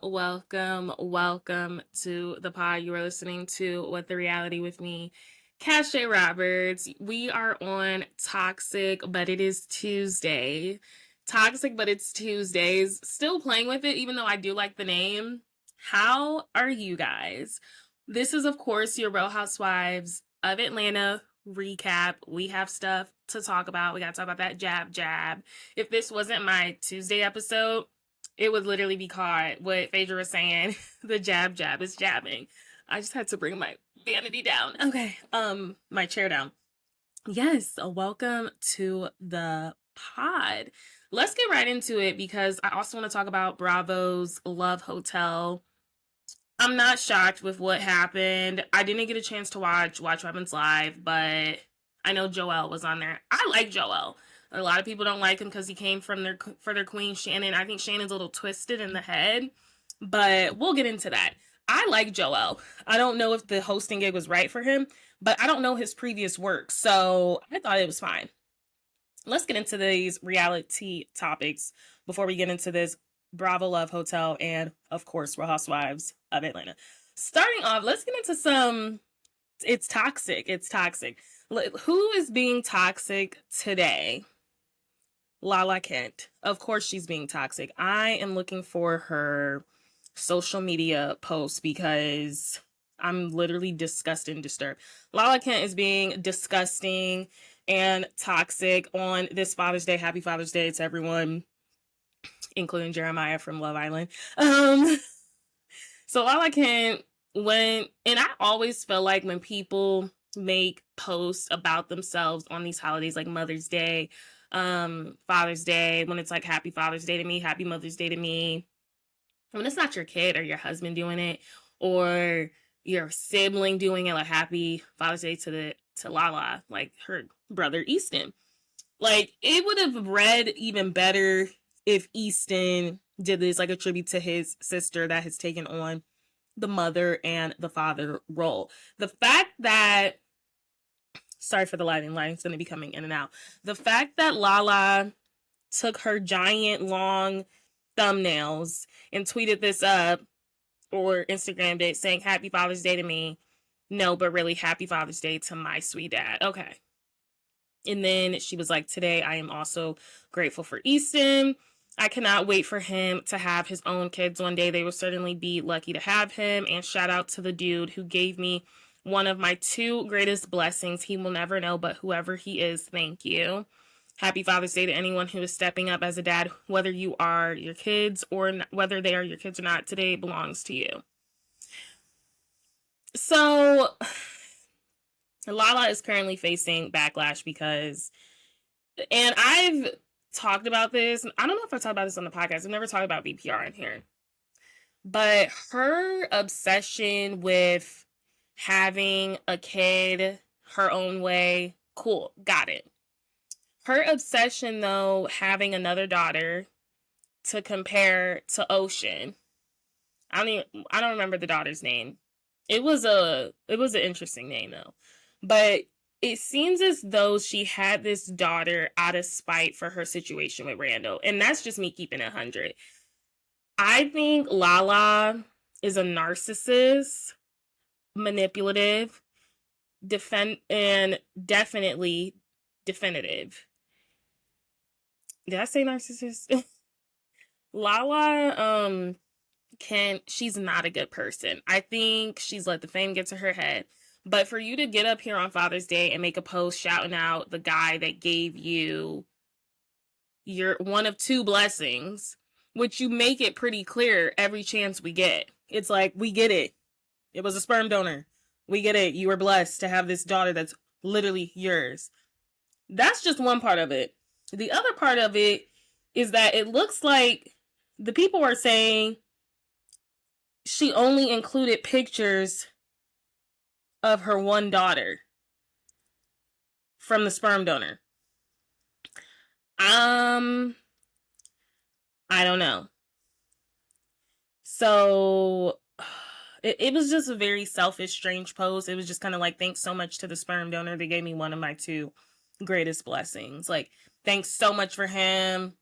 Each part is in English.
welcome to the pod. You are listening to What the Reality with me, Cache Roberts. We are on Toxic, but it is Tuesday. Toxic, but it's Tuesdays. Still playing with it, even though I do like the name. How are you guys? This is, of course, your Real Housewives of Atlanta recap. We have stuff to talk about. We got to talk about that jab. If this wasn't my Tuesday episode, it would literally be called what Phaedra was saying. The jab is jabbing. I just had to bring my vanity down. Okay. My chair down. Yes, welcome to the pod. Let's get right into it because I also want to talk about Bravo's Love Hotel. I'm not shocked with what happened. I didn't get a chance to watch Weapons Live, but I know Joel was on there. I like Joel. A lot of people don't like him because he came from their queen, Shannon. I think Shannon's a little twisted in the head, but we'll get into that. I like Joel. I don't know if the hosting gig was right for him, but I don't know his previous work, so I thought it was fine. Let's get into these reality topics before we get into this Bravo Love Hotel and, of course, Real Housewives of Atlanta. Starting off, let's get into some... It's toxic. Who is being toxic today? Lala Kent. Of course she's being toxic. I am looking for her social media posts because I'm literally disgusted and disturbed. Lala Kent is being disgusting and toxic on this Father's Day. Happy Father's Day to everyone, including Jeremiah from Love Island. So Lala Kent and I always feel like when people make posts about themselves on these holidays like Mother's Day, Father's Day, when it's like Happy Father's Day to me, Happy Mother's Day to me, when it's not your kid or your husband doing it or your sibling doing it, like Happy Father's Day to Lala, like her brother Easton. Like, it would have read even better if Easton did this, like a tribute to his sister that has taken on the mother and the father role. The fact that, sorry for the lighting's going to be coming in and out. The fact that Lala took her giant long thumbnails and tweeted this up or Instagrammed it saying Happy Father's Day to me. No, but really Happy Father's Day to my sweet dad. Okay. And then she was like, today I am also grateful for Easton. I cannot wait for him to have his own kids one day. They will certainly be lucky to have him. And shout out to the dude who gave me one of my two greatest blessings. He will never know, but whoever he is, thank you. Happy Father's Day to anyone who is stepping up as a dad, whether you are your kids or whether they are your kids or not. Today belongs to you. So Lala is currently facing backlash because, and I've talked about this. I don't know if I talked about this on the podcast. I've never talked about BPR in here. But her obsession with having a kid her own way, cool, got it. Her obsession, though, having another daughter to compare to Ocean. I don't remember the daughter's name. It was an interesting name, though. But it seems as though she had this daughter out of spite for her situation with Randall. And that's just me keeping it 100. I think Lala is a narcissist, manipulative, and definitely definitive. Did I say narcissist? Lala, she's not a good person. I think she's let the fame get to her head. But for you to get up here on Father's Day and make a post shouting out the guy that gave you your one of two blessings, which you make it pretty clear every chance we get. It's like, we get it. It was a sperm donor. We get it. You were blessed to have this daughter that's literally yours. That's just one part of it. The other part of it is that it looks like the people are saying she only included pictures of her one daughter from the sperm donor. I don't know. So it was just a very selfish, strange post. It was just kind of like, thanks so much to the sperm donor. They gave me one of my two greatest blessings. Like, thanks so much for him.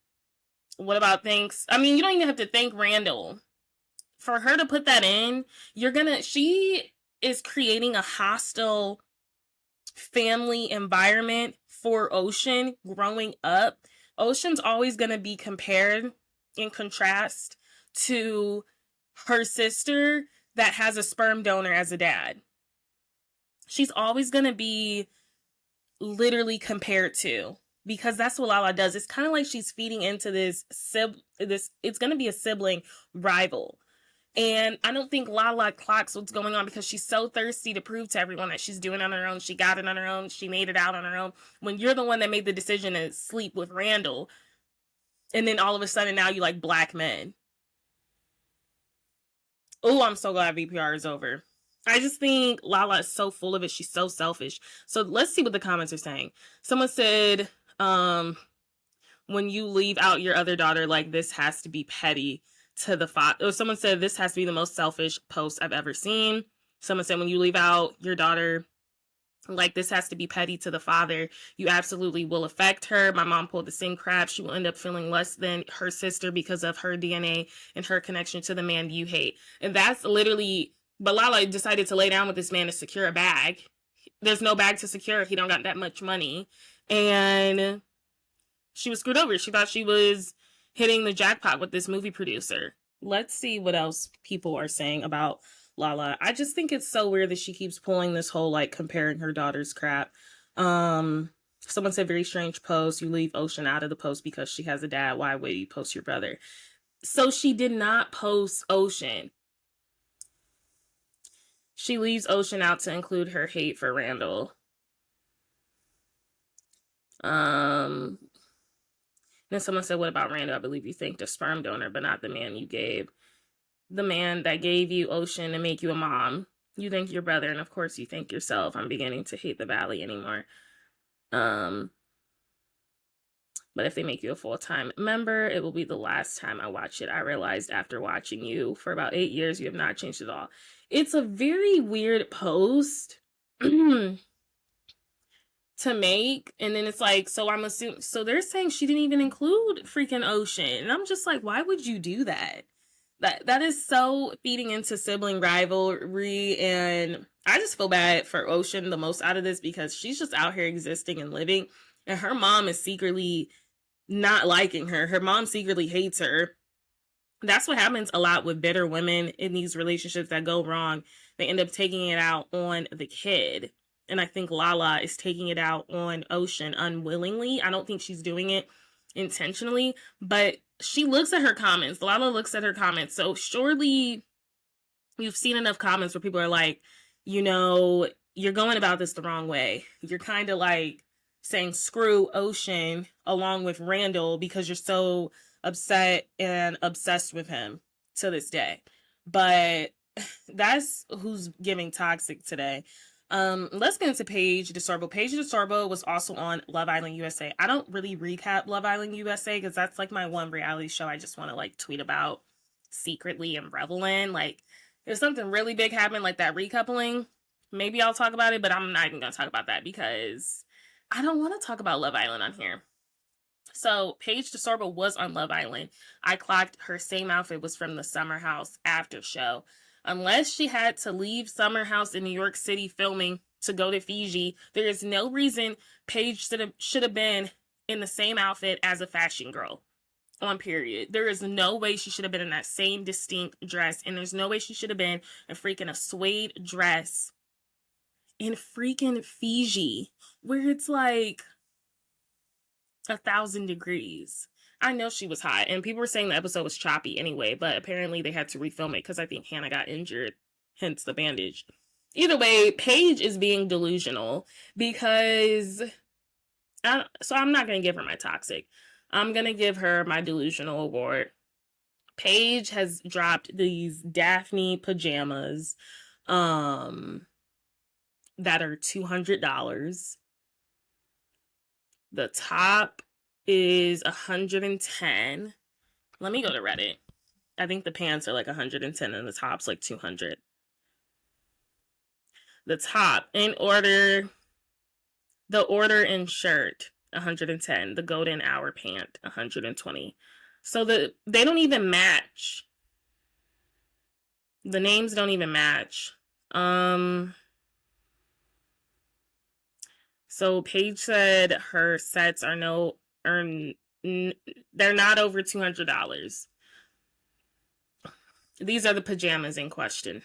What about thanks? I mean, you don't even have to thank Randall. for her to put that in, she is creating a hostile family environment for Ocean growing up. Ocean's always going to be compared in contrast to her sister that has a sperm donor as a dad. She's always going to be literally compared to, because that's what Lala does. It's kind of like she's feeding into this it's going to be a sibling rival. And I don't think Lala clocks what's going on, because she's so thirsty to prove to everyone that she's doing it on her own. She got it on her own. She made it out on her own. When you're the one that made the decision to sleep with Randall, and then all of a sudden now you like black men. Oh, I'm so glad VPR is over. I just think Lala is so full of it. She's so selfish. So let's see what the comments are saying. Someone said, when you leave out your other daughter, like, this has to be petty to the father. Or someone said, this has to be the most selfish post I've ever seen. Someone said, when you leave out your daughter, like, this has to be petty to the father. You absolutely will affect her. My mom pulled the same crap. She will end up feeling less than her sister because of her DNA and her connection to the man you hate. And that's literally, but Lala decided to lay down with this man to secure a bag. There's no bag to secure. He don't got that much money. And she was screwed over. She thought she was hitting the jackpot with this movie producer. Let's see what else people are saying about Lala. I just think it's so weird that she keeps pulling this whole, like, comparing her daughter's crap. Someone said, very strange post. You leave Ocean out of the post because she has a dad. Why would you post your brother? So she did not post Ocean. She leaves Ocean out to include her hate for Randall. Then someone said, what about Randall? I believe you think the sperm donor, but not the man you gave. The man that gave you Ocean to make you a mom. You thank your brother, and of course you thank yourself. I'm beginning to hate the Valley anymore. But if they make you a full-time member, it will be the last time I watch it. I realized after watching you for about 8 years, you have not changed at all. It's a very weird post to make. And then it's like, so I'm assuming, so they're saying she didn't even include freaking Ocean. And I'm just like, why would you do that? That is so feeding into sibling rivalry, and I just feel bad for Ocean the most out of this, because she's just out here existing and living, and her mom is secretly not liking her. Her mom secretly hates her. That's what happens a lot with bitter women in these relationships that go wrong. They end up taking it out on the kid. And I think Lala is taking it out on Ocean unwillingly. I don't think she's doing it intentionally, but she looks at her comments. Lala looks at her comments. So surely you've seen enough comments where people are like, you know, you're going about this the wrong way. You're kind of like saying screw Ocean along with Randall because you're so upset and obsessed with him to this day. But that's who's giving toxic today. Let's get into Paige DeSorbo. Paige DeSorbo was also on Love Island USA. I don't really recap Love Island USA because that's like my one reality show I just want to like tweet about secretly and revel in. Like, if something really big happened, like that recoupling, maybe I'll talk about it, but I'm not even going to talk about that because I don't want to talk about Love Island on here. So Paige DeSorbo was on Love Island. I clocked her same outfit was from the Summer House after show. Unless she had to leave Summer House in New York City filming to go to Fiji, there is no reason Paige should have been in the same outfit as a fashion girl on period. There is no way she should have been in that same distinct dress, and there's no way she should have been in freaking a suede dress in freaking Fiji, where it's like 1,000 degrees. I know she was hot, and people were saying the episode was choppy anyway, but apparently they had to refilm it because I think Hannah got injured, hence the bandage. Either way, Paige is being delusional because, so I'm not going to give her my toxic. I'm going to give her my delusional award. Paige has dropped these Daphne pajamas that are $200. The top is 110. Let me go to Reddit. I think the pants are like 110 and the top's like 200. The top in order, the order and shirt 110, the golden hour pant 120. So they don't even match. The names don't even match. So Paige said her sets are they're not over $200. These are the pajamas in question.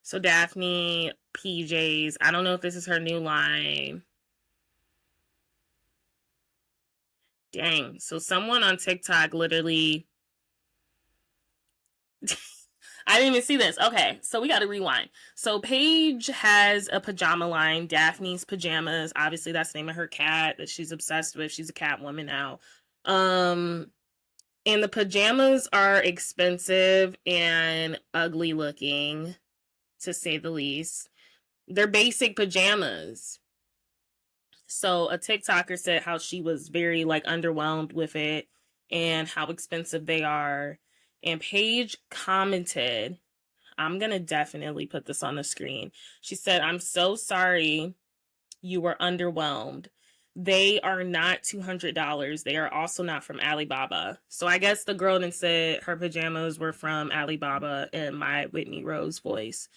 So Daphne PJs. I don't know if this is her new line. Dang. So someone on TikTok literally I didn't even see this. Okay, so we got to rewind. So Paige has a pajama line, Daphne's Pajamas. Obviously, that's the name of her cat that she's obsessed with. She's a cat woman now. Um, and the pajamas are expensive and ugly looking, to say the least. They're basic pajamas. So a TikToker said how she was very like underwhelmed with it and how expensive they are. And Paige commented, I'm going to definitely put this on the screen. She said, I'm so sorry you were underwhelmed. They are not $200. They are also not from Alibaba. So I guess the girl then said her pajamas were from Alibaba in my Whitney Rose voice.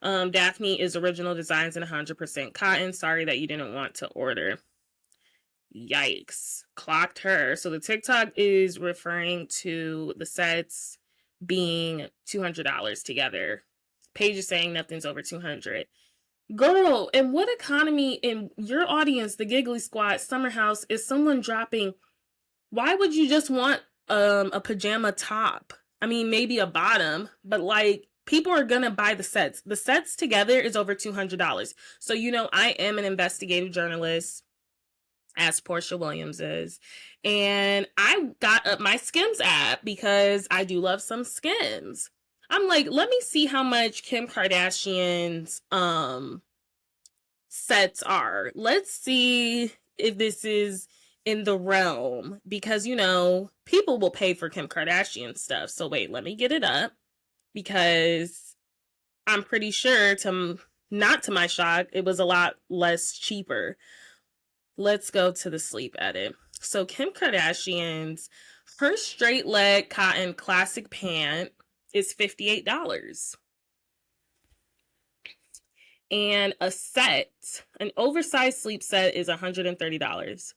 Daphne is original designs and 100% cotton. Sorry that you didn't want to order. Yikes. Clocked her. So the TikTok is referring to the sets being $200 together. Paige is saying nothing's over 200. Girl, in what economy in your audience, the Giggly Squad, Summer House, is someone dropping? Why would you just want a pajama top? I mean, maybe a bottom, but like people are gonna buy the sets. The sets together is over $200. So you know, I am an investigative journalist, as Porsha Williams is, and I got up my Skims app because I do love some Skims. I'm like, let me see how much Kim Kardashian's sets are. Let's see if this is in the realm, because you know, people will pay for Kim Kardashian stuff. So wait, let me get it up, because I'm pretty sure, to not to my shock, it was a lot less cheaper. Let's go to the sleep edit. So Kim Kardashian's, her straight leg cotton classic pant is $58. And a set, an oversized sleep set, is $130.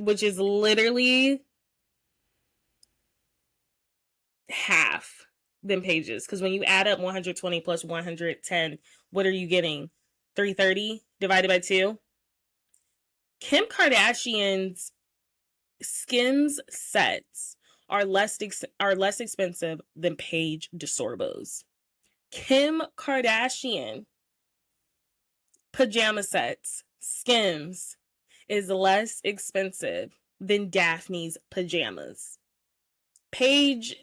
Which is literally half them Pages. Because when you add up 120 plus 110, what are you getting? 330 divided by 2? Kim Kardashian's Skims sets are less expensive than Paige DeSorbo's. Kim Kardashian pajama sets, Skims, is less expensive than Daphne's pajamas. Paige,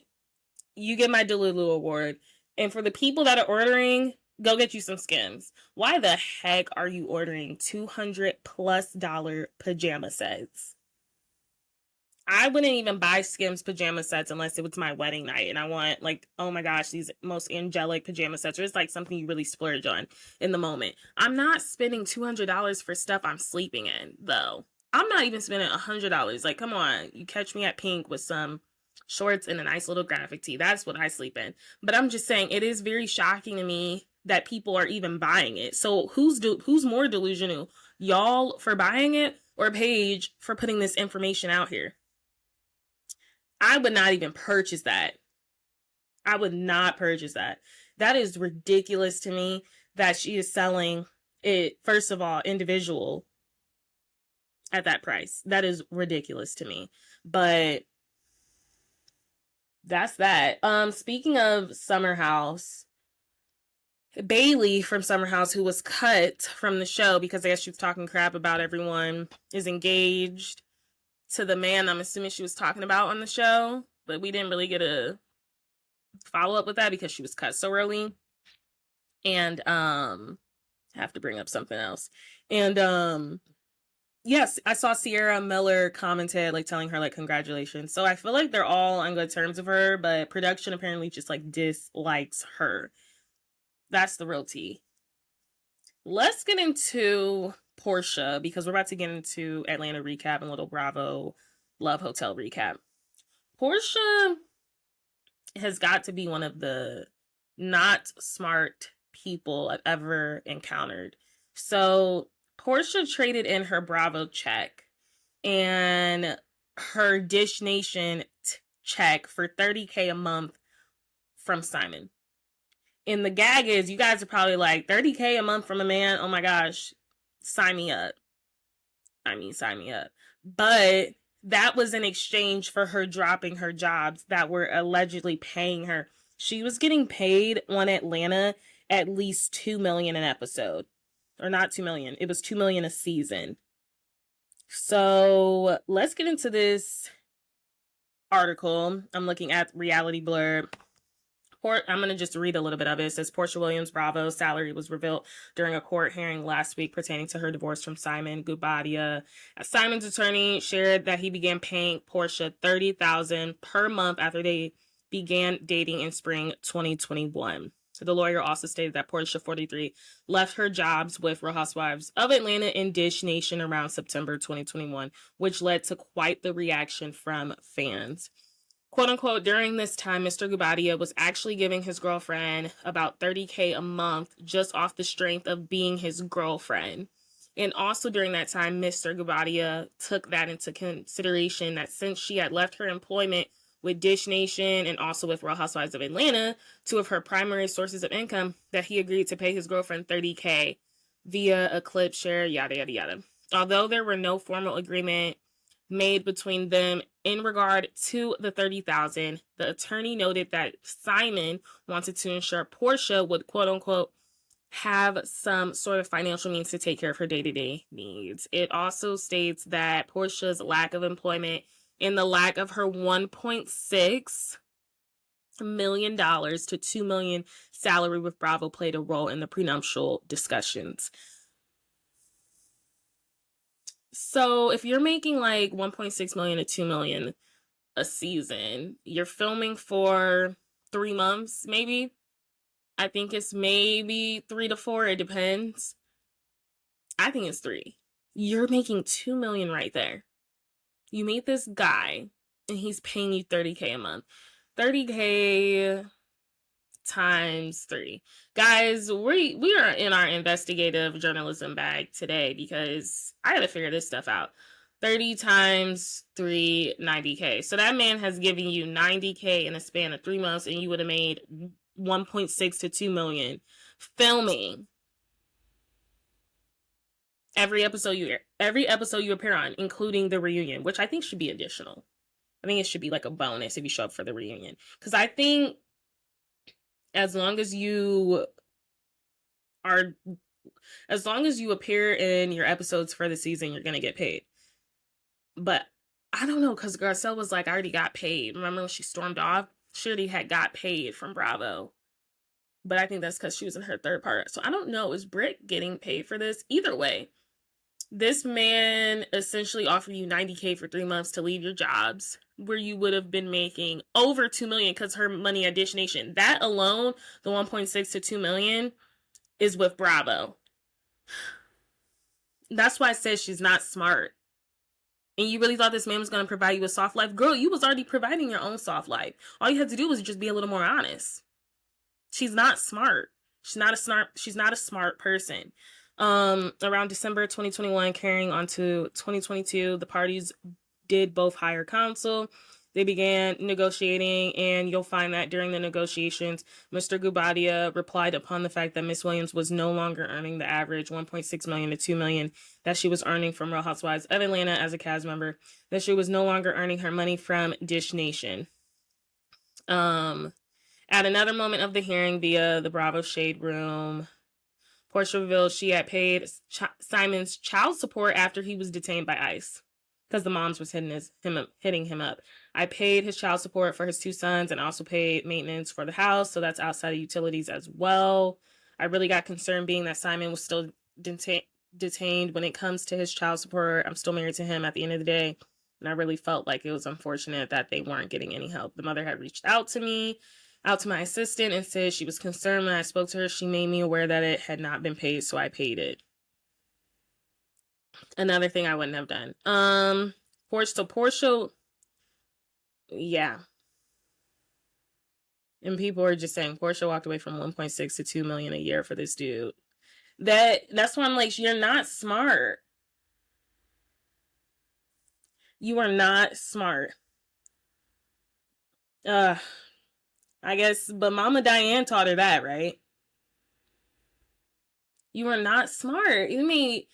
you get my Delulu award. And for the people that are ordering, go get you some Skims. Why the heck are you ordering $200+ pajama sets? I wouldn't even buy Skims pajama sets unless it was my wedding night and I want, like, oh my gosh, these most angelic pajama sets, or it's like something you really splurge on in the moment. I'm not spending $200 for stuff I'm sleeping in, though. I'm not even spending $100. Like, come on, you catch me at Pink with some shorts and a nice little graphic tee. That's what I sleep in. But I'm just saying, it is very shocking to me that people are even buying it. So who's more delusional? Y'all for buying it, or Paige for putting this information out here? I would not even purchase that. I would not purchase that. That is ridiculous to me that she is selling it, first of all, individual at that price. That is ridiculous to me. But that's that. Speaking of Summer House, Bailey from Summer House, who was cut from the show because I guess she was talking crap about everyone, is engaged to the man I'm assuming she was talking about on the show, but we didn't really get a follow up with that because she was cut so early. And I have to bring up something else. And yes, I saw Sierra Miller commented, like, telling her, like, congratulations. So I feel like they're all on good terms with her, but production apparently just, like, dislikes her. That's the real tea. Let's get into Porsha, because we're about to get into Atlanta recap and Little Bravo Love Hotel recap. Porsha has got to be one of the not smart people I've ever encountered. So Porsha traded in her Bravo check and her Dish Nation check for $30K a month from Simon. And the gag is, you guys are probably like, $30K a month from a man? Oh my gosh, sign me up. I mean, sign me up. But that was in exchange for her dropping her jobs that were allegedly paying her. She was getting paid on Atlanta at least $2 million an episode. Or not $2 million. It was $2 million a season. So let's get into this article. I'm looking at Reality Blurb. I'm going to just read a little bit of it. It says Porsha Williams' Bravo's salary was revealed during a court hearing last week pertaining to her divorce from Simon Guobadia. Simon's attorney shared that he began paying Porsha $30,000 per month after they began dating in spring 2021. The lawyer also stated that Porsha, 43, left her jobs with Real Housewives of Atlanta and Dish Nation around September 2021, which led to quite the reaction from fans. Quote unquote, during this time, Mr. Guobadia was actually giving his girlfriend about $30K a month just off the strength of being his girlfriend. And also during that time, Mr. Guobadia took that into consideration that since she had left her employment with Dish Nation and also with Real Housewives of Atlanta, two of her primary sources of income, that he agreed to pay his girlfriend $30K via a clip share, yada, yada, yada. Although there were no formal agreement made between them in regard to the $30,000, the attorney noted that Simon wanted to ensure Porsha would, quote unquote, have some sort of financial means to take care of her day-to-day needs. It also states that Porsha's lack of employment and the lack of her $1.6 million to $2 million salary with Bravo played a role in the prenuptial discussions. So if you're making like 1.6 million to 2 million a season, you're filming for 3 months, maybe. I think it's maybe 3 to 4. It depends. I think it's 3. You're making 2 million right there. You meet this guy and he's paying you $30K a month. $30K times 3. Guys, we are in our investigative journalism bag today because I gotta figure this stuff out. 30 times 3, 90K. So that man has given you 90K in a span of 3 months, and you would have made 1.6 to 2 million filming every episode you appear on, including the reunion, which I think should be additional. I think it should be like a bonus if you show up for the reunion. Because I think as long as you appear in your episodes for the season, you're going to get paid. But I don't know, because Garcelle was like, I already got paid. Remember when she stormed off? She already had got paid from Bravo. But I think that's because she was in her third part. So I don't know. Is Britt getting paid for this? Either way, this man essentially offered you 90K for 3 months to leave your jobs, where you would have been making over 2 million because her money at Dish Nation. That alone, the 1.6 to 2 million, is with Bravo. That's why I said she's not smart. And you really thought this man was going to provide you a soft life? Girl, you was already providing your own soft life. All you had to do was just be a little more honest. She's not smart. She's not a smart person. Around December 2021, carrying on to 2022, the parties did both hire counsel. They began negotiating, and you'll find that during the negotiations, Mr. Guobadia replied upon the fact that Miss Williams was no longer earning the average 1.6 million to 2 million that she was earning from Real Housewives of Atlanta as a cast member, that she was no longer earning her money from Dish Nation. At another moment of the hearing via the Bravo Shade Room, Porsha revealed she had paid Simon's child support after he was detained by ICE because the moms was hitting him up. I paid his child support for his 2 sons and also paid maintenance for the house, so that's outside of utilities as well. I really got concerned being that Simon was still detained when it comes to his child support. I'm still married to him at the end of the day, and I really felt like it was unfortunate that they weren't getting any help. The mother had reached out to my assistant, and said she was concerned. When I spoke to her, she made me aware that it had not been paid, so I paid it. Another thing I wouldn't have done. Porsha, yeah. And people are just saying Porsha walked away from 1.6 to 2 million a year for this dude. That's why I'm like, you're not smart. You are not smart. I guess, but Mama Diane taught her that, right? You are not smart. You mean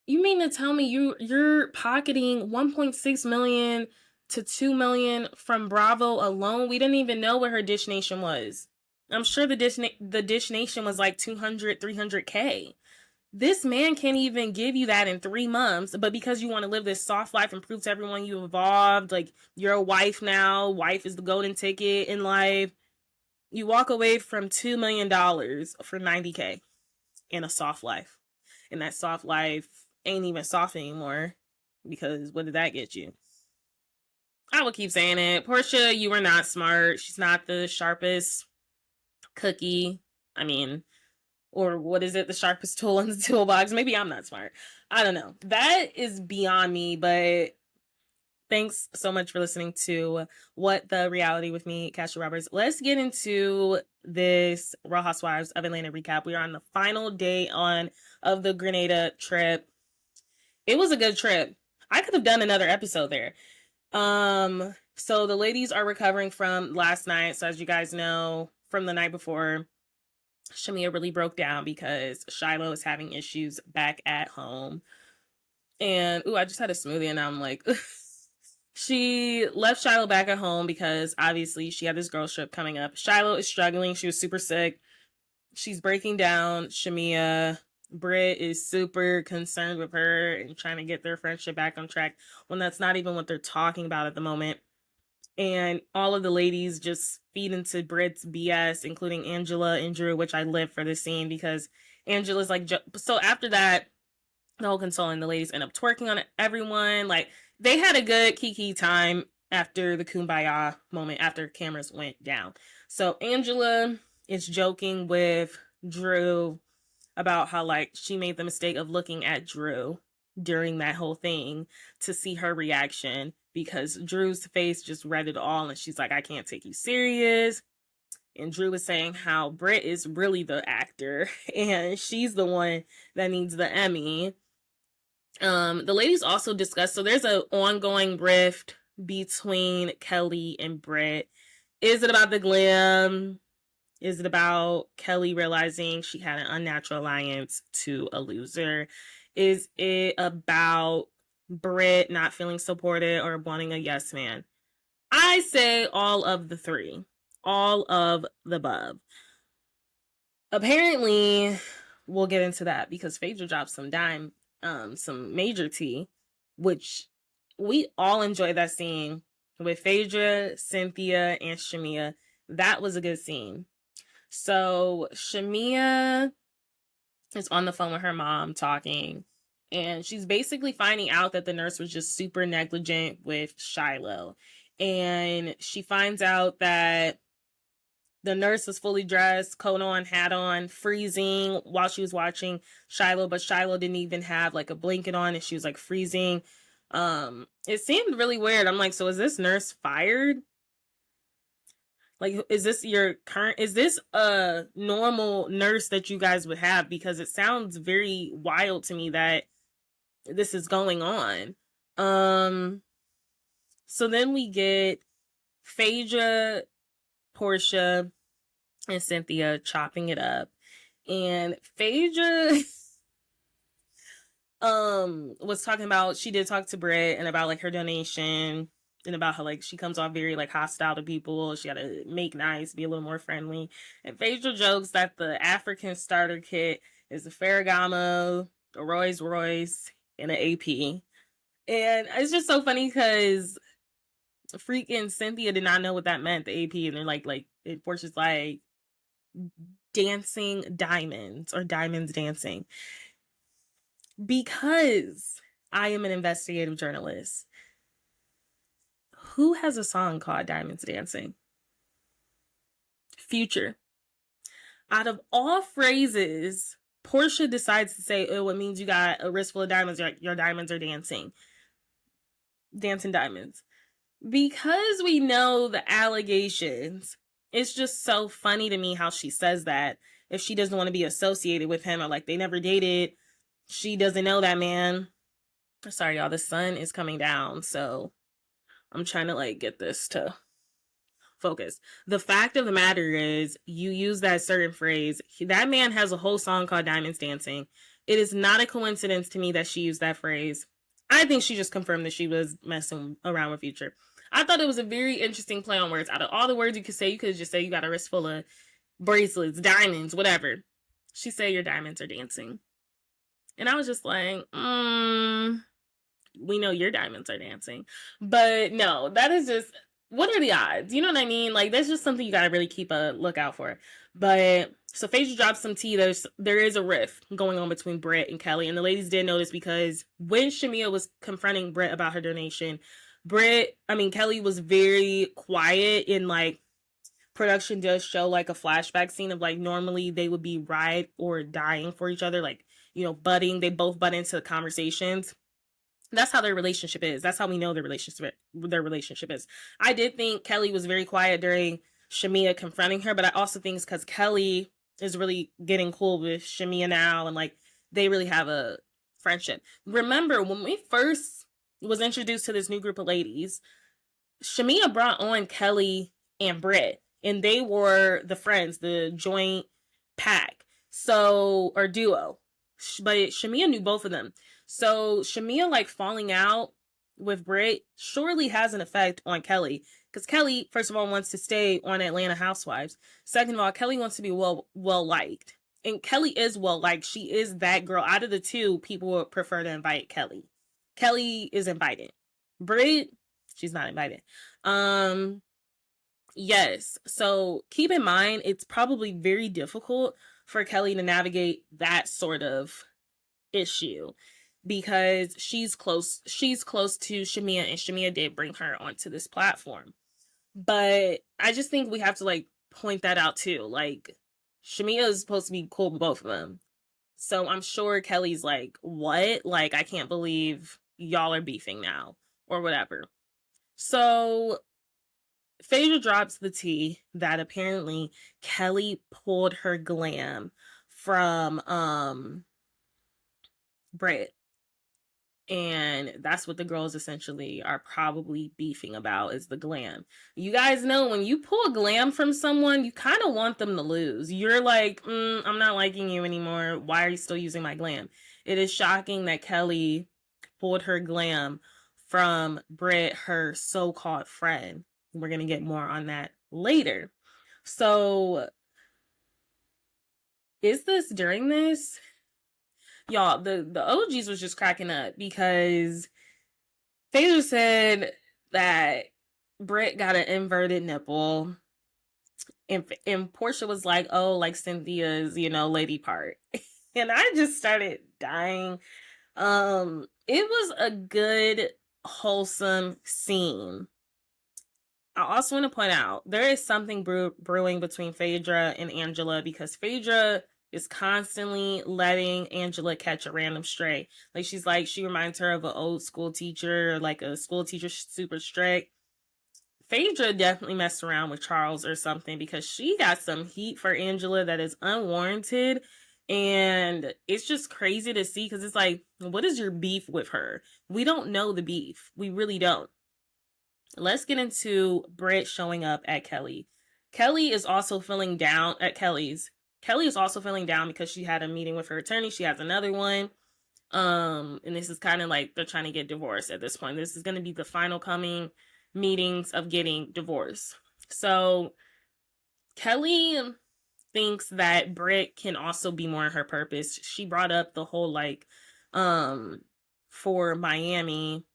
to tell me you're pocketing 1.6 million to 2 million from Bravo alone? We didn't even know what her Dish Nation was. I'm sure the Dish Nation was like 200, 300K. This man can't even give you that in 3 months, but because you want to live this soft life and prove to everyone you evolved, like you're a wife now, wife is the golden ticket in life, you walk away from $2 million for 90K in a soft life. And that soft life ain't even soft anymore, because what did that get you? I will keep saying it. Porsha, you are not smart. She's not the sharpest cookie. I mean, or what is it? The sharpest tool in the toolbox. Maybe I'm not smart. I don't know. That is beyond me, but thanks so much for listening to What the Reality with me, Cassia Roberts. Let's get into this Real Housewives of Atlanta recap. We are on the final day of the Grenada trip. It was a good trip. I could have done another episode there. So the ladies are recovering from last night. So as you guys know, from the night before, Shamia really broke down because Shiloh is having issues back at home. And, I just had a smoothie and I'm like, she left Shiloh back at home because obviously she had this girls trip coming up. Shiloh is struggling. She was super sick. She's breaking down. Shamia, Britt is super concerned with her and trying to get their friendship back on track when that's not even what they're talking about at the moment. And all of the ladies just feed into Britt's BS, including Angela and Drew, which I live for this scene because Angela's like, so after that, the whole consoling, the ladies end up twerking on everyone. Like, they had a good kiki time after the kumbaya moment, after cameras went down. So Angela is joking with Drew about how, like, she made the mistake of looking at Drew during that whole thing to see her reaction because Drew's face just read it all and she's like, I can't take you serious. And Drew was saying how Britt is really the actor and she's the one that needs the Emmy. The ladies also discussed, so there's an ongoing rift between Kelly and Britt. Is it about the glam? Is it about Kelly realizing she had an unnatural alliance to a loser? Is it about Britt not feeling supported or wanting a yes man? I say all of the three. All of the above. Apparently, we'll get into that because Phaedra dropped some major tea, which we all enjoyed that scene with Phaedra, Cynthia, and Shamia. That was a good scene. So Shamia is on the phone with her mom talking, and she's basically finding out that the nurse was just super negligent with Shiloh. And she finds out that the nurse was fully dressed, coat on, hat on, freezing while she was watching Shiloh, but Shiloh didn't even have like a blanket on and she was like freezing. It seemed really weird. I'm like, so is this nurse fired? Like, is this a normal nurse that you guys would have? Because it sounds very wild to me that this is going on. So then we get Phaedra, Porsha, and Cynthia chopping it up. And Phaedra was talking about, she did talk to Britt and about like her donation and about how like she comes off very like hostile to people. She gotta make nice, be a little more friendly. And Phaedra jokes that the African starter kit is a Ferragamo, a Rolls Royce, and an AP. And it's just so funny because freaking Cynthia did not know what that meant, the AP, and they're like Portia's like dancing diamonds or diamonds dancing. Because I am an investigative journalist. Who has a song called Diamonds Dancing? Future. Out of all phrases, Porsha decides to say, oh, it means you got a wrist full of diamonds, your diamonds are dancing. Dancing Diamonds. Because we know the allegations, it's just so funny to me how she says that. If she doesn't want to be associated with him, or like they never dated, she doesn't know that man. Sorry, y'all, the sun is coming down, so I'm trying to like get this to focus. The fact of the matter is, you use that certain phrase. That man has a whole song called Diamonds Dancing. It is not a coincidence to me that she used that phrase. I think she just confirmed that she was messing around with Future. I thought it was a very interesting play on words. Out of all the words you could say, you could just say you got a wrist full of bracelets, diamonds, whatever. She said your diamonds are dancing. And I was just like, we know your diamonds are dancing. But no, that is just, what are the odds? You know what I mean? Like, that's just something you gotta really keep a lookout for. But so Phaedra drops some tea. There is a rift going on between Brett and Kelly, and the ladies did notice because when Shamia was confronting Brett about her donation, Kelly was very quiet. In like, production does show like a flashback scene of like, normally they would be ride or dying for each other, like, you know, they both butt into the conversations. That's how their relationship is. That's how we know their relationship is. I did think Kelly was very quiet during Shamia confronting her, but I also think it's because Kelly is really getting cool with Shamia now, and like they really have a friendship. Remember when we first was introduced to this new group of ladies, Shamia brought on Kelly and Britt, and they were the friends, the joint pack, so, or duo. But Shamia knew both of them. So Shamia like falling out with Britt surely has an effect on Kelly, because Kelly, first of all, wants to stay on Atlanta Housewives. Second of all, Kelly wants to be well liked, and Kelly is well liked. She is that girl. Out of the two, people would prefer to invite Kelly. Kelly is invited. Britt, she's not invited. Yes. So keep in mind, it's probably very difficult for Kelly to navigate that sort of issue, because she's close to Shamia, and Shamia did bring her onto this platform. But I just think we have to like point that out too. Like, Shamia is supposed to be cool with both of them. So I'm sure Kelly's like, what? Like, I can't believe y'all are beefing now, or whatever. So Phaedra drops the tea that apparently Kelly pulled her glam from Brett. And that's what the girls essentially are probably beefing about, is the glam. You guys know when you pull glam from someone, you kind of want them to lose. You're like, I'm not liking you anymore. Why are you still using my glam? It is shocking that Kelly pulled her glam from Britt, her so-called friend. We're going to get more on that later. So, is this during this? Y'all, the OGs was just cracking up because Phaedra said that Britt got an inverted nipple, and Porsha was like, oh, like Cynthia's, lady part. And I just started dying. It was a good, wholesome scene. I also want to point out there is something brewing between Phaedra and Angela, because Phaedra is constantly letting Angela catch a random stray. Like, she reminds her of an old school teacher, like a school teacher super strict. Phaedra definitely messed around with Charles or something, because she got some heat for Angela that is unwarranted. And it's just crazy to see, because it's like, what is your beef with her? We don't know the beef. We really don't. Let's get into Britt showing up at Kelly. Kelly is also feeling down at Kelly's. Kelly is also feeling down because she had a meeting with her attorney. She has another one. And this is kind of like they're trying to get divorced at this point. This is going to be the final coming meetings of getting divorced. So Kelly thinks that Britt can also be more in her purpose. She brought up the whole for Miami,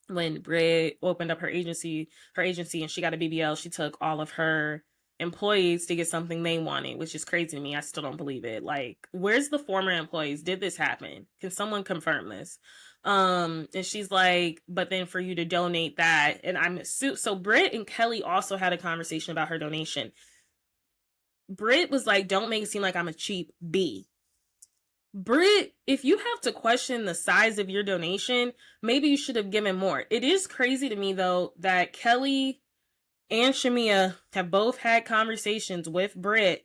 when Britt opened up her agency and she got a BBL, she took all of her employees to get something they wanted, which is crazy to me. I still don't believe it. Like, where's the former employees? Did this happen? Can someone confirm this? And she's like, but then for you to donate that, and so Britt and Kelly also had a conversation about her donation. Britt was like, don't make it seem like I'm a cheap B. Brit, if you have to question the size of your donation, maybe you should have given more. It is crazy to me, though, that Kelly and Shamia have both had conversations with Brit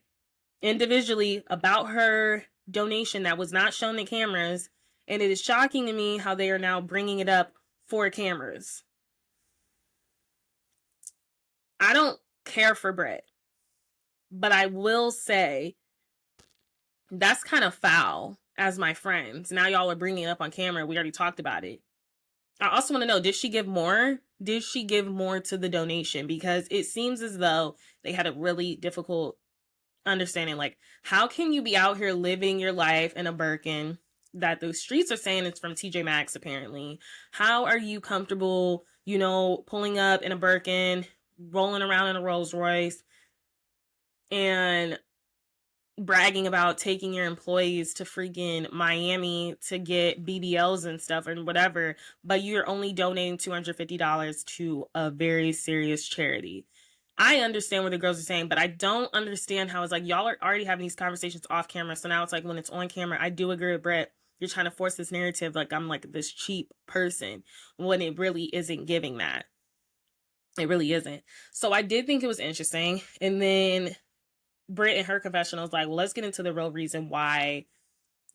individually about her donation that was not shown to cameras. And it is shocking to me how they are now bringing it up for cameras. I don't care for Brit, but I will say that's kind of foul as my friends. Now y'all are bringing it up on camera. We already talked about it. I also want to know, did she give more? Did she give more to the donation? Because it seems as though they had a really difficult understanding. Like, how can you be out here living your life in a Birkin that the streets are saying it's from TJ Maxx, apparently? How are you comfortable, pulling up in a Birkin, rolling around in a Rolls Royce, and bragging about taking your employees to freaking Miami to get BBLs and stuff and whatever, but you're only donating $250 to a very serious charity? I understand what the girls are saying, but I don't understand how it's like y'all are already having these conversations off camera. So now it's like when it's on camera, I do agree with Brett. You're trying to force this narrative like I'm like this cheap person when it really isn't giving that. It really isn't. So I did think it was interesting. And then Britt in her confessional was like, well, let's get into the real reason why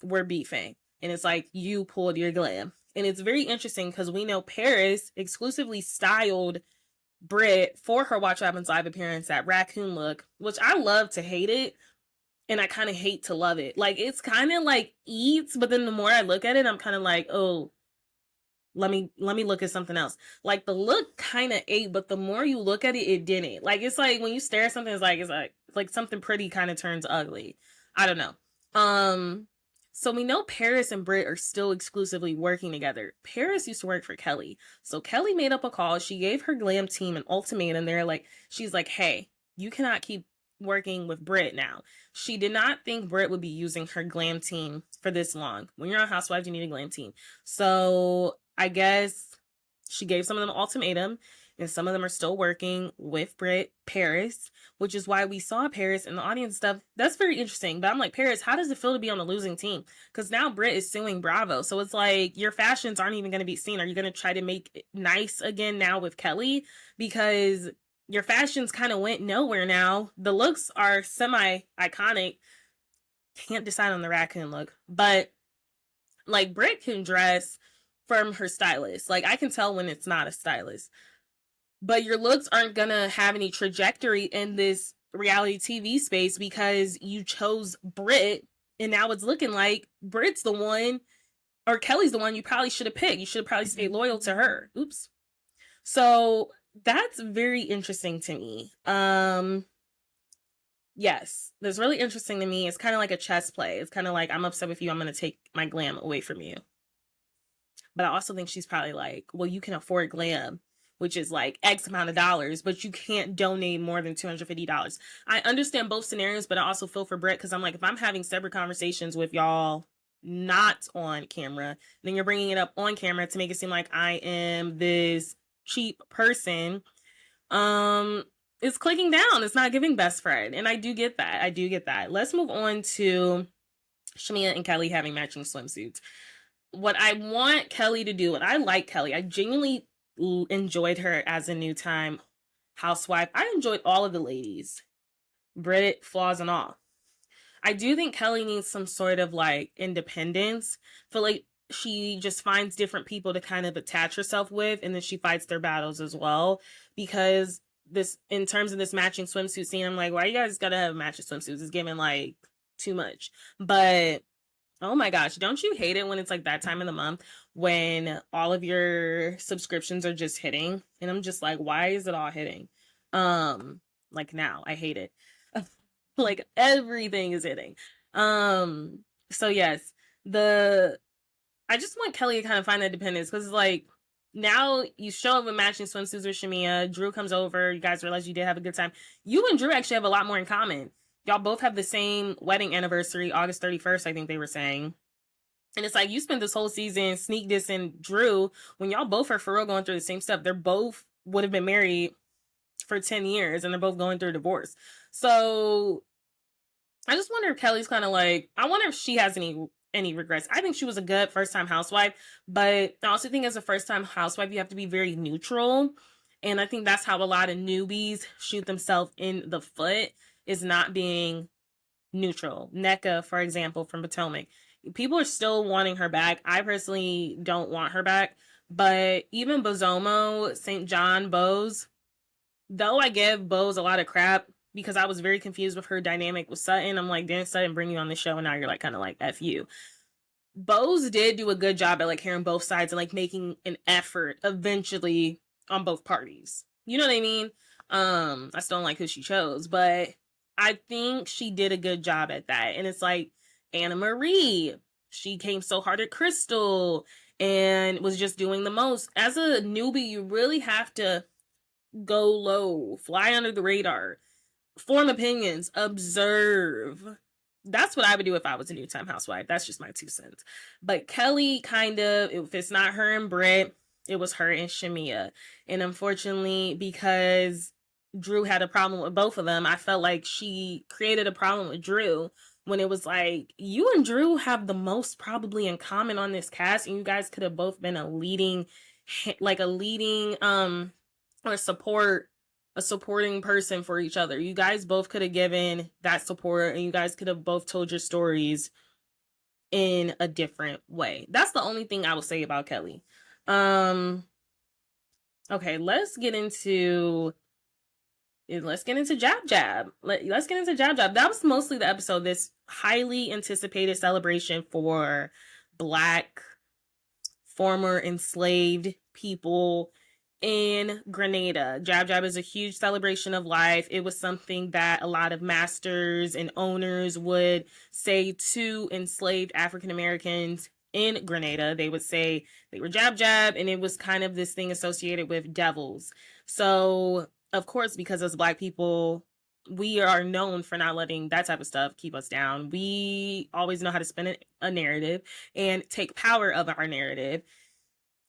we're beefing. And it's like, you pulled your glam. And it's very interesting because we know Paris exclusively styled Britt for her Watch What Happens Live appearance, that raccoon look, which I love to hate it. And I kind of hate to love it. Like, it's kind of like eats, but then the more I look at it, I'm kind of like, oh, let me look at something else. Like, the look kind of ate, but the more you look at it, it didn't. Like, it's like when you stare at something, it's like something pretty kind of turns ugly. I don't know. So we know Paris and Britt are still exclusively working together. Paris used to work for Kelly. So Kelly made up a call. She gave her glam team an ultimatum. She's like, hey, you cannot keep working with Britt now. She did not think Britt would be using her glam team for this long. When you're on Housewives, you need a glam team. So I guess she gave some of them an ultimatum, and some of them are still working with Paris, which is why we saw Paris in the audience stuff. That's very interesting. But I'm like, Paris, how does it feel to be on a losing team? Because now Britt is suing Bravo. So it's like your fashions aren't even going to be seen. Are you going to try to make it nice again now with Kelly? Because your fashions kind of went nowhere now. The looks are semi-iconic. Can't decide on the raccoon look. But like, Britt can dress from her stylist. Like, I can tell when it's not a stylist. But your looks aren't gonna have any trajectory in this reality TV space because you chose Britt, and now it's looking like Britt's the one, or Kelly's the one you probably should have picked. You should have probably stayed loyal to her. Oops. So that's very interesting to me. Yes, that's really interesting to me. It's kind of like a chess play. It's kind of like, I'm upset with you, I'm gonna take my glam away from you. But I also think she's probably like, well, you can afford glam, which is like X amount of dollars, but you can't donate more than $250. I understand both scenarios, but I also feel for Brett because I'm like, if I'm having separate conversations with y'all not on camera, then you're bringing it up on camera to make it seem like I am this cheap person. It's clicking down. It's not giving best friend. And I do get that. Let's move on to Shamia and Kelly having matching swimsuits. What I want Kelly to do, and I like Kelly, I genuinely enjoyed her as a new time housewife. I enjoyed all of the ladies, Brit, flaws and all. I do think Kelly needs some sort of like independence. I feel like she just finds different people to kind of attach herself with, and then she fights their battles as well. Because this, in terms of this matching swimsuit scene, I'm like, why you guys gotta have matching swimsuits? It's giving like too much. But oh my gosh, don't you hate it when it's like that time of the month when all of your subscriptions are just hitting? And I'm just like, why is it all hitting? Like now, I hate it. Like everything is hitting. So yes, I just want Kelly to kind of find that dependence because it's like now you show up with matching swimsuits with Shamia. Drew comes over. You guys realize you did have a good time. You and Drew actually have a lot more in common. Y'all both have the same wedding anniversary, August 31st, I think they were saying. And it's like, you spent this whole season sneak dissing Drew when y'all both are for real going through the same stuff. They're both would have been married for 10 years and they're both going through a divorce. So I just wonder if Kelly's kind of like, I wonder if she has any any regrets. I think she was a good first-time housewife, but I also think as a first-time housewife, you have to be very neutral. And I think that's how a lot of newbies shoot themselves in the foot, is not being neutral. NECA, for example, from Potomac. People are still wanting her back. I personally don't want her back. But even Bozomo, St. John, Bose, though I give Bose a lot of crap because I was very confused with her dynamic with Sutton. I'm like, didn't Sutton bring you on the show and now you're like kind of like F you. Bose did do a good job at like hearing both sides and like making an effort eventually on both parties. You know what I mean? I still don't like who she chose, but I think she did a good job at that. And it's like Anna Marie, she came so hard at Crystal and was just doing the most. As a newbie, you really have to go low, fly under the radar, form opinions, observe. That's what I would do if I was a new time housewife. That's just my 2 cents. But Kelly, kind of, if it's not her and Britt, it was her and Shamia. And unfortunately, because Drew had a problem with both of them, I felt like she created a problem with Drew when it was like, you and Drew have the most probably in common on this cast, and you guys could have both been a leading or a supporting person for each other. You guys both could have given that support, and you guys could have both told your stories in a different way. That's the only thing I will say about Kelly. Okay, let's get into Jab Jab. Let's get into Jab Jab. That was mostly the episode, this highly anticipated celebration for Black former enslaved people in Grenada. Jab Jab is a huge celebration of life. It was something that a lot of masters and owners would say to enslaved African Americans in Grenada. They would say they were Jab Jab, and it was kind of this thing associated with devils. So, of course, because as Black people, we are known for not letting that type of stuff keep us down. We always know how to spin a narrative and take power of our narrative.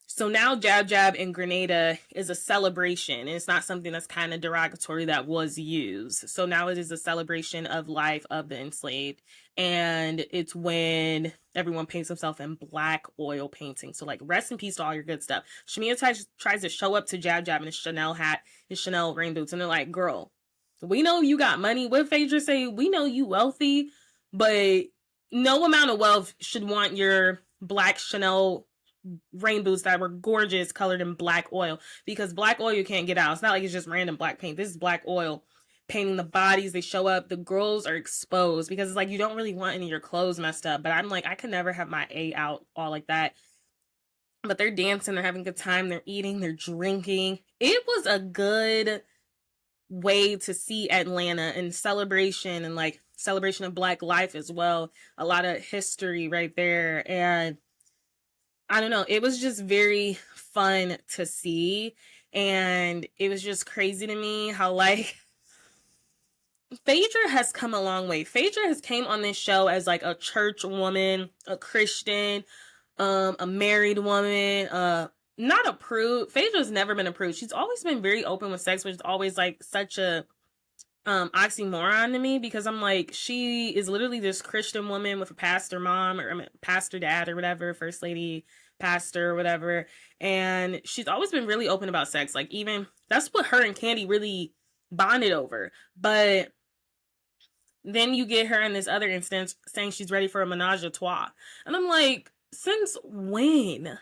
So now Jab Jab in Grenada is a celebration, and it's not something that's kind of derogatory that was used. So now it is a celebration of life of the enslaved, and it's when everyone paints themselves in black oil painting. So like, rest in peace to all your good stuff. Shamia tries to show up to Jab Jab in a Chanel hat and Chanel rain boots, and they're like, girl, we know you got money. What Phaedra say? We know you wealthy, but no amount of wealth should want your black Chanel rain boots that were gorgeous, colored in black oil, because black oil you can't get out. It's not like it's just random black paint. This is black oil painting the bodies. They show up, the girls are exposed, because it's like, you don't really want any of your clothes messed up. But I'm like, I could never have my A out all like that. But they're dancing, they're having a good time, they're eating, they're drinking. It was a good way to see Atlanta and celebration, and like celebration of Black life as well. A lot of history right there. And I don't know, it was just very fun to see. And it was just crazy to me how like Phaedra has come a long way. Phaedra has came on this show as like a church woman, a Christian, a married woman, not a prude. Phaedra's never been a prude. She's always been very open with sex, which is always like such a oxymoron to me, because I'm like, she is literally this Christian woman with a pastor mom, or pastor dad or whatever, first lady pastor or whatever, and she's always been really open about sex. Like, even that's what her and Candy really bonded over. But then you get her in this other instance saying she's ready for a menage a trois, and I'm like, since when?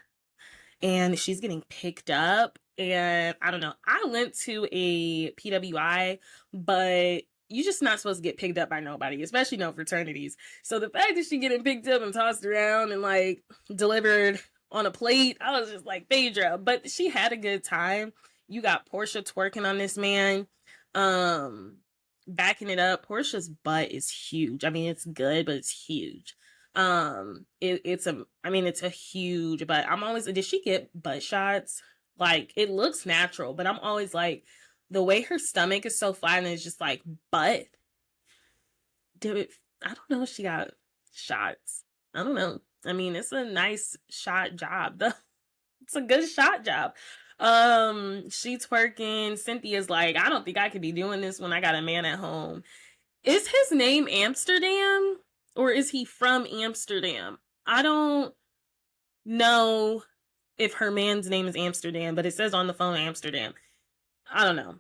And she's getting picked up, and I don't know, I went to a PWI, but you're just not supposed to get picked up by nobody, especially no fraternities. So the fact that she getting picked up and tossed around and like delivered on a plate, I was just like, Phaedra. But she had a good time. You got Porsha twerking on this man, backing it up. Portia's butt is huge. I mean, it's good, but it's huge. It's a huge butt. I'm always, did she get butt shots? Like, it looks natural, but I'm always like, the way her stomach is so flat and it's just like butt. I don't know if she got shots. I don't know. I mean, it's a nice shot job though. It's a good shot job. She's twerking. Cynthia's like, I don't think I could be doing this when I got a man at home. Is his name Amsterdam? Or is he from Amsterdam? I don't know if her man's name is Amsterdam, but it says on the phone Amsterdam. I don't know.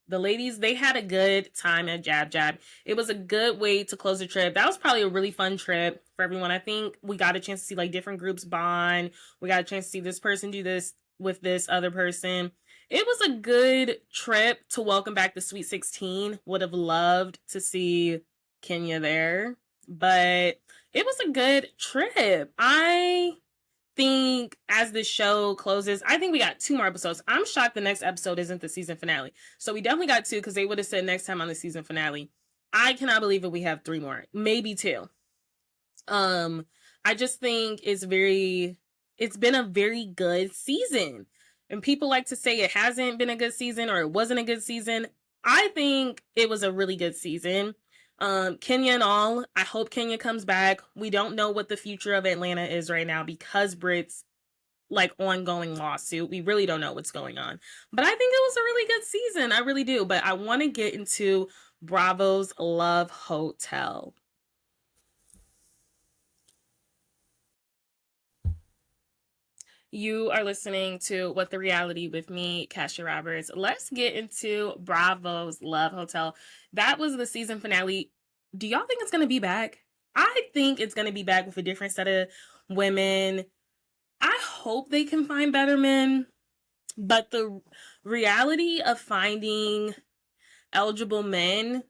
The ladies, they had a good time at Jab Jab. It was a good way to close the trip. That was probably a really fun trip for everyone. I think we got a chance to see like different groups bond. We got a chance to see this person do this with this other person. It was a good trip to welcome back the Sweet 16. Would have loved to see Kenya there, but it was a good trip. I think as the show closes, I think we got 2 more episodes. I'm shocked the next episode isn't the season finale. So we definitely got 2 because they would have said next time on the season finale. I cannot believe it. We have 3 more, maybe 2. I just think it's been a very good season. And people like to say it hasn't been a good season or it wasn't a good season. I think it was a really good season. Kenya and all, I hope Kenya comes back. We don't know what the future of Atlanta is right now because Brit's like ongoing lawsuit. We really don't know what's going on. But I think it was a really good season. I really do. But I want to get into Bravo's Love Hotel. You are listening to What the Reality with me, Cassia Roberts. Let's get into Bravo's Love Hotel. That was the season finale. Do y'all think it's going to be back? I think it's going to be back with a different set of women. I hope they can find better men. But the reality of finding eligible men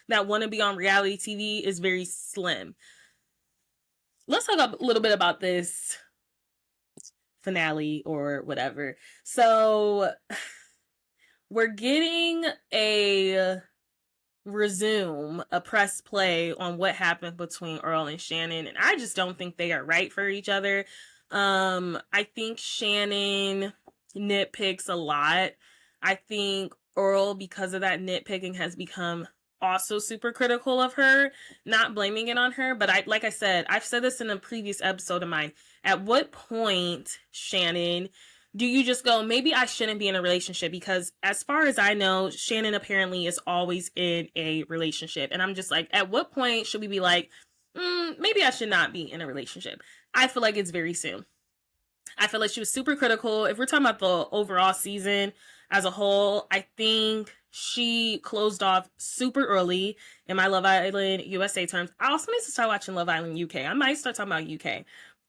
that want to be on reality TV is very slim. Let's talk a little bit about this finale or whatever. So we're getting a press play on what happened between Earl and Shannon, and I just don't think they are right for each other. I think Shannon nitpicks a lot. I think Earl, because of that nitpicking, has become also super critical of her, not blaming it on her. But like I said, I've said this in a previous episode of mine. At what point, Shannon, do you just go, maybe I shouldn't be in a relationship? Because as far as I know, Shannon apparently is always in a relationship. And I'm just like, at what point should we be like, maybe I should not be in a relationship? I feel like it's very soon. I feel like she was super critical. If we're talking about the overall season as a whole, I think she closed off super early in my Love Island USA terms. I also need to start watching Love Island UK. I might start talking about UK.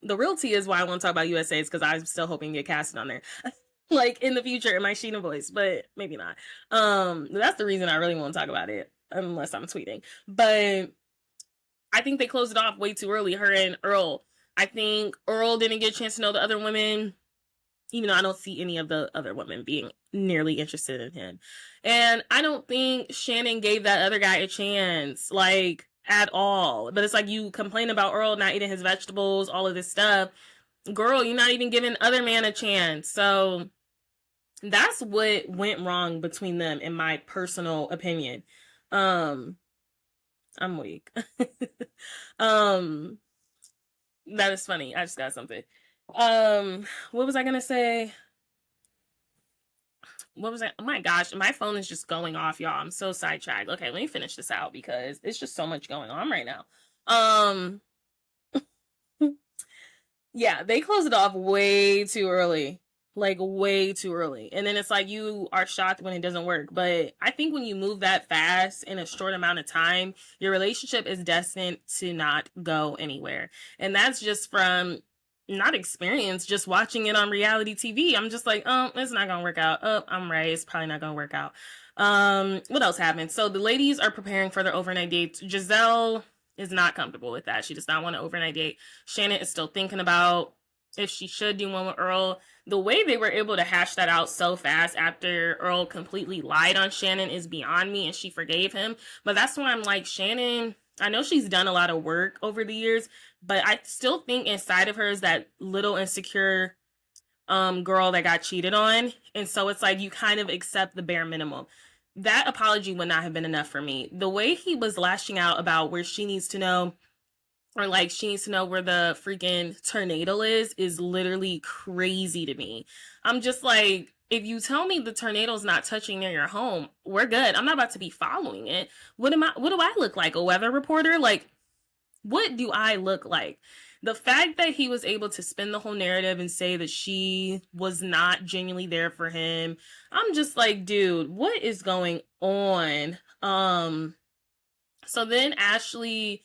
The real tea is why I want to talk about USA is because I'm still hoping to get casted on there. Like in the future in my Sheena voice, but maybe not. That's the reason I really want to talk about it, unless I'm tweeting. But I think they closed it off way too early, her and Earl. I think Earl didn't get a chance to know the other women, even though I don't see any of the other women being nearly interested in him. And I don't think Shannon gave that other guy a chance, like, at all. But it's like you complain about Earl not eating his vegetables, all of this stuff. Girl, you're not even giving other man a chance. So that's what went wrong between them, in my personal opinion. I'm weak. That is funny. I just got something. What was I gonna say? What was I? Oh my gosh, my phone is just going off, y'all. I'm so sidetracked. Okay, let me finish this out because it's just so much going on right now. Yeah, they closed it off way too early. Like way too early. And then it's like you are shocked when it doesn't work. But I think when you move that fast in a short amount of time, your relationship is destined to not go anywhere. And that's just from not experience, just watching it on reality TV. I'm just like, oh, it's not gonna work out. Oh, I'm right. It's probably not gonna work out. What else happened? So the ladies are preparing for their overnight dates. Giselle is not comfortable with that. She does not want an overnight date. Shannon is still thinking about if she should do one with Earl. The way they were able to hash that out so fast after Earl completely lied on Shannon is beyond me, and she forgave him. But that's why I'm like, Shannon, I know she's done a lot of work over the years, but I still think inside of her is that little insecure girl that got cheated on. And so it's like you kind of accept the bare minimum. That apology would not have been enough for me. The way he was lashing out about where she needs to know, or like she needs to know where the freaking tornado is literally crazy to me. I'm just like, if you tell me the tornado's not touching near your home, we're good. I'm not about to be following it. What do I look like? A weather reporter? Like, What do I look like? The fact that he was able to spin the whole narrative and say that she was not genuinely there for him, I'm just like, dude, what is going on? So then Ashley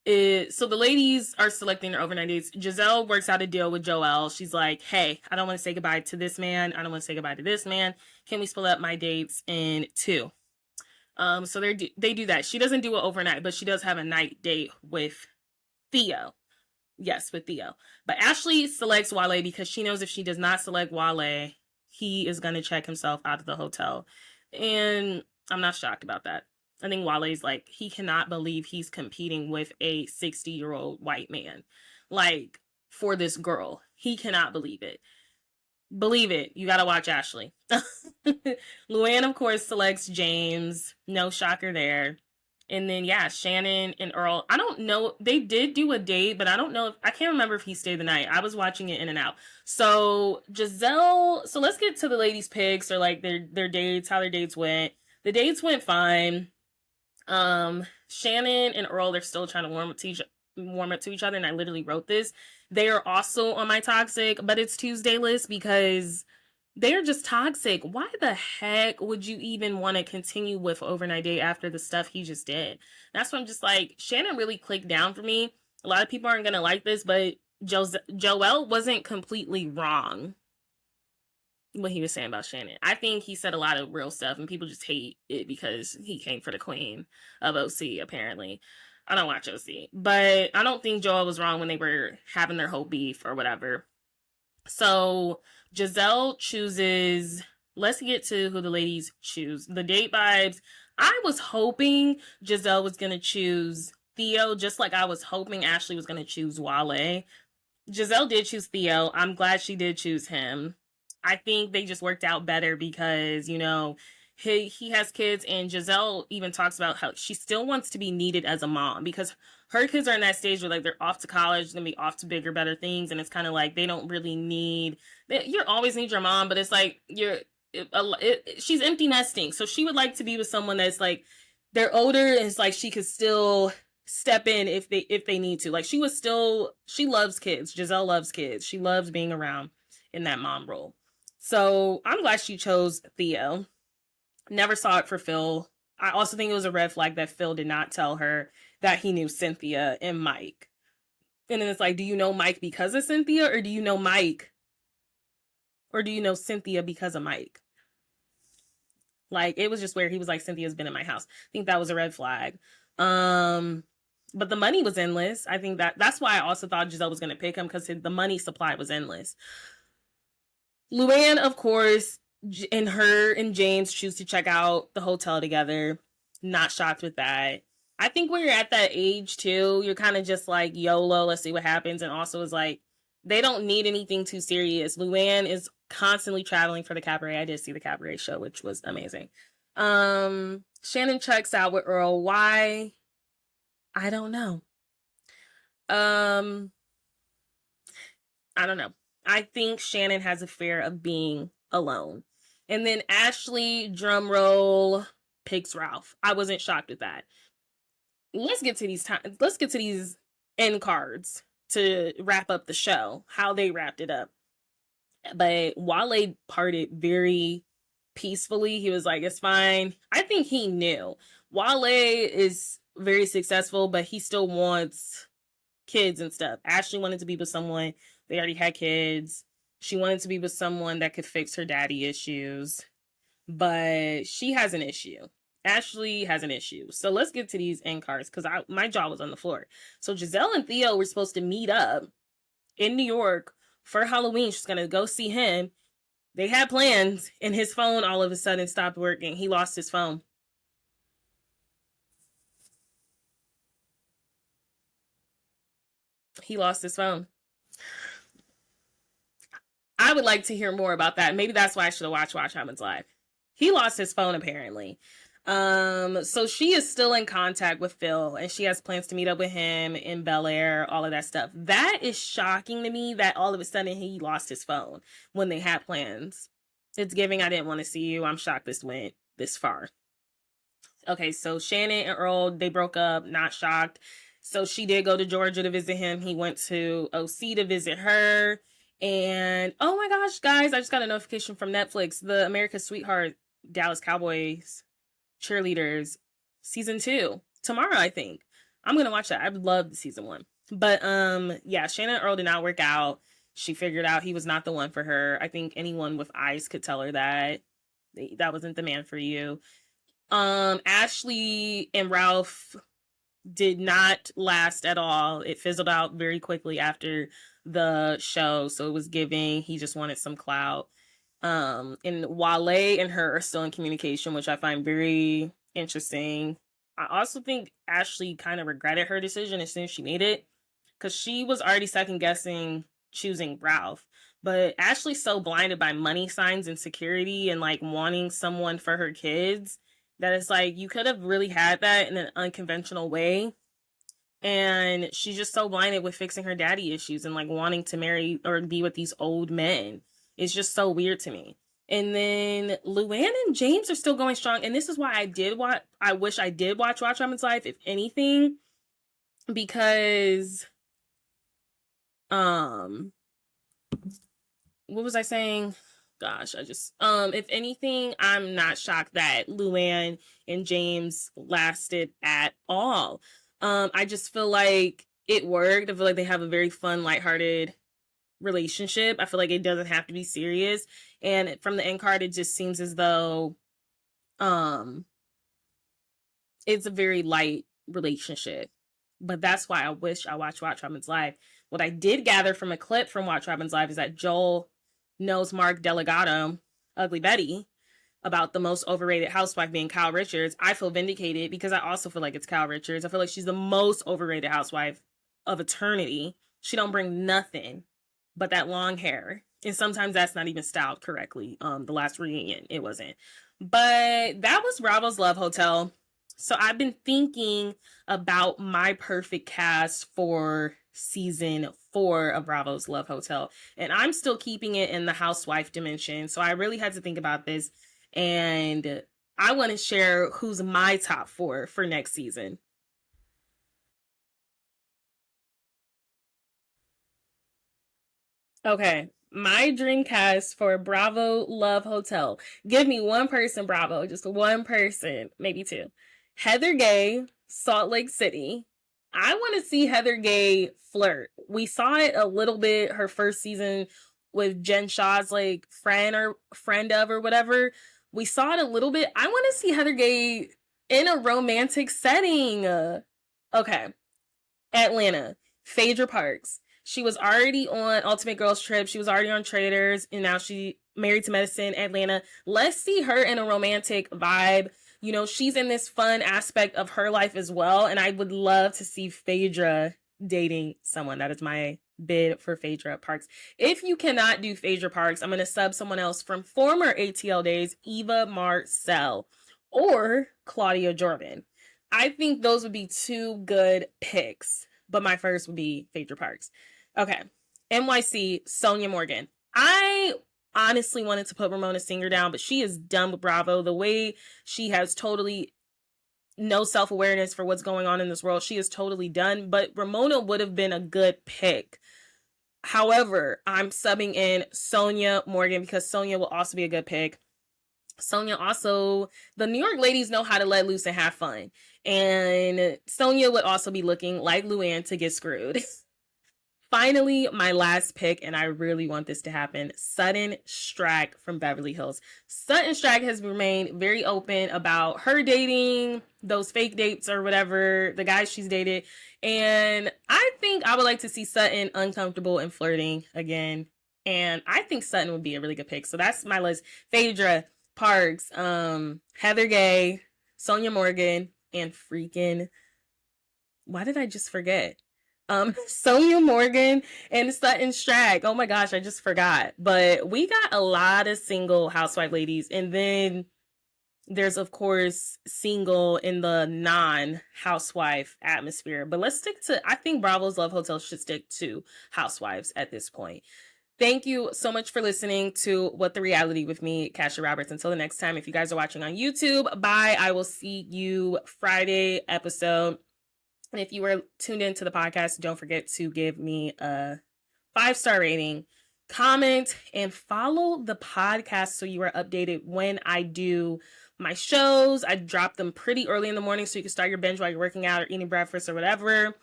so the ladies are selecting their overnight dates. Giselle works out a deal with Joelle. She's like, hey, I don't want to say goodbye to this man. I don't want to say goodbye to this man. Can we split up my dates in two? So they do that. She doesn't do it overnight, but she does have a night date with Theo. Yes, with Theo. But Ashley selects Wale because she knows if she does not select Wale, he is going to check himself out of the hotel. And I'm not shocked about that. I think Wale's like, he cannot believe he's competing with a 60-year-old white man. Like, for this girl. He cannot believe it. Believe it. You got to watch Ashley. Luann, of course, selects James. No shocker there. And then, yeah, Shannon and Earl. I don't know. They did do a date, but I don't know. I can't remember if he stayed the night. I was watching it in and out. So Giselle. So let's get to the ladies' picks or like their dates, how their dates went. The dates went fine. Shannon and Earl, they're still trying to warm up to each other. And I literally wrote this. They are also on my toxic, but it's Tuesday list because they're just toxic. Why the heck would you even want to continue with overnight date after the stuff he just did? That's why I'm just like, Shannon really clicked down for me. A lot of people aren't going to like this, but Joelle wasn't completely wrong what he was saying about Shannon. I think he said a lot of real stuff and people just hate it because he came for the queen of OC, apparently. I don't watch OC, but I don't think Joelle was wrong when they were having their whole beef or whatever. So Giselle chooses, let's get to who the ladies choose. The date vibes. I was hoping Giselle was going to choose Theo, just like I was hoping Ashley was going to choose Wale. Giselle did choose Theo. I'm glad she did choose him. I think they just worked out better because, you know, he has kids, and Giselle even talks about how she still wants to be needed as a mom because her kids are in that stage where like they're off to college, gonna be off to bigger, better things, and it's kind of like they don't really need. You always need your mom, but it's like she's empty nesting, so she would like to be with someone that's like they're older and it's like she could still step in if they need to. Like she loves kids. Giselle loves kids. She loves being around in that mom role. So I'm glad she chose Theo. Never saw it for Phil. I also think it was a red flag that Phil did not tell her that he knew Cynthia and Mike. And then it's like, do you know Mike because of Cynthia, or do you know Mike? Or do you know Cynthia because of Mike? Like, it was just where he was like, Cynthia's been in my house. I think that was a red flag. But the money was endless. I think that's why I also thought Giselle was going to pick him, because the money supply was endless. Luann, of course, and her and James choose to check out the hotel together. Not shocked with that. I think when you're at that age too, you're kind of just like YOLO, let's see what happens. And also is like, they don't need anything too serious. Luann is constantly traveling for the cabaret. I did see the cabaret show, which was amazing. Shannon checks out with Earl. Why? I don't know. I don't know. I think Shannon has a fear of being alone. And then Ashley, drumroll, picks Ralph. I wasn't shocked with that. Let's get to these end cards to wrap up the show, how they wrapped it up. But Wale parted very peacefully. He was like, it's fine. I think he knew. Wale is very successful, but he still wants kids and stuff. Ashley wanted to be with someone. They already had kids. She wanted to be with someone that could fix her daddy issues. But she has an issue. Ashley has an issue. So let's get to these end cards, because my jaw was on the floor. So Giselle and Theo were supposed to meet up in New York for Halloween. She's going to go see him. They had plans, and his phone all of a sudden stopped working. He lost his phone. He lost his phone. I would like to hear more about that. Maybe that's why I should have watched Watch Happens Live. He lost his phone, apparently. So she is still in contact with Phil, and she has plans to meet up with him in Bel Air, all of that stuff. That is shocking to me that all of a sudden he lost his phone when they had plans. It's giving I didn't want to see you. I'm shocked this went this far. Okay, so Shannon and Earl, they broke up. Not shocked. So she did go to Georgia to visit him. He went to OC to visit her. And oh my gosh, guys, I just got a notification from Netflix. The America's Sweetheart Dallas Cowboys cheerleaders season 2 tomorrow, I think. I'm gonna watch that. I loved season 1. But yeah, Shannon and Earl did not work out. She figured out he was not the one for her. I think anyone with eyes could tell her that that wasn't the man for you. Ashley and Ralph did not last at all. It fizzled out very quickly after the show, so it was giving he just wanted some clout. And Wale and her are still in communication, which I find very interesting. I also think Ashley kind of regretted her decision as soon as she made it, because she was already second guessing choosing Ralph. But Ashley's so blinded by money signs and security and like wanting someone for her kids that it's like you could have really had that in an unconventional way. And she's just so blinded with fixing her daddy issues and like wanting to marry or be with these old men. It's just so weird to me. And then Luann and James are still going strong. And this is why I wish I did watch Women's Life, if anything, because what was I saying? Gosh, if anything, I'm not shocked that Luann and James lasted at all. I just feel like it worked. I feel like they have a very fun, lighthearted relationship. I feel like it doesn't have to be serious. And from the end card, it just seems as though it's a very light relationship. But that's why I wish I watched Watch Robin's Life. What I did gather from a clip from Watch Robin's Life is that Joel knows Mark Delgado, Ugly Betty, about the most overrated housewife being Kyle Richards. I feel vindicated because I also feel like it's Kyle Richards. I feel like she's the most overrated housewife of eternity. She don't bring nothing but that long hair. And sometimes that's not even styled correctly. The last reunion, it wasn't. But that was Bravo's Love Hotel. So I've been thinking about my perfect cast for season 4 of Bravo's Love Hotel. And I'm still keeping it in the housewife dimension. So I really had to think about this. And I want to share who's my top 4 for next season. Okay, my dream cast for Bravo Love Hotel. Give me one person, Bravo, just one person, maybe 2. Heather Gay, Salt Lake City. I want to see Heather Gay flirt. We saw it a little bit her first season with Jen Shah's like friend of or whatever. We saw it a little bit. I want to see Heather Gay in a romantic setting. Okay, Atlanta, Phaedra Parks. She was already on Ultimate Girls Trip. She was already on Traders, and now she married to Medicine, Atlanta. Let's see her in a romantic vibe. You know, she's in this fun aspect of her life as well, and I would love to see Phaedra dating someone. That is my bid for Phaedra Parks. If you cannot do Phaedra Parks, I'm going to sub someone else from former ATL days, Eva Marcel or Claudia Jordan. I think those would be 2 good picks, but my first would be Phaedra Parks. Okay, NYC, Sonia Morgan. I honestly wanted to put Ramona Singer down, but she is done with Bravo. The way she has totally no self-awareness for what's going on in this world, she is totally done. But Ramona would have been a good pick. However, I'm subbing in Sonia Morgan because Sonia will also be a good pick. Sonia also, the New York ladies know how to let loose and have fun. And Sonia would also be looking like Luann to get screwed. Finally, my last pick, and I really want this to happen, Sutton Strack from Beverly Hills. Sutton Strack has remained very open about her dating, those fake dates or whatever, the guys she's dated. And I think I would like to see Sutton uncomfortable and flirting again. And I think Sutton would be a really good pick. So that's my list. Phaedra Parks, Heather Gay, Sonia Morgan, and freaking, why did I just forget? Sonia Morgan and Sutton Strack. Oh my gosh, I just forgot. But we got a lot of single housewife ladies. And then there's, of course, single in the non-housewife atmosphere. But let's stick to, I think Bravo's Love Hotel should stick to housewives at this point. Thank you so much for listening to What the Reality with me, Kasha Roberts. Until the next time, if you guys are watching on YouTube, bye. I will see you Friday episode. And if you were tuned into the podcast, don't forget to give me a 5-star rating, comment, and follow the podcast so you are updated when I do my shows. I drop them pretty early in the morning so you can start your binge while you're working out or eating breakfast or whatever.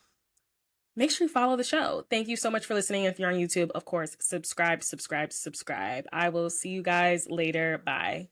Make sure you follow the show. Thank you so much for listening. If you're on YouTube, of course, subscribe. I will see you guys later. Bye.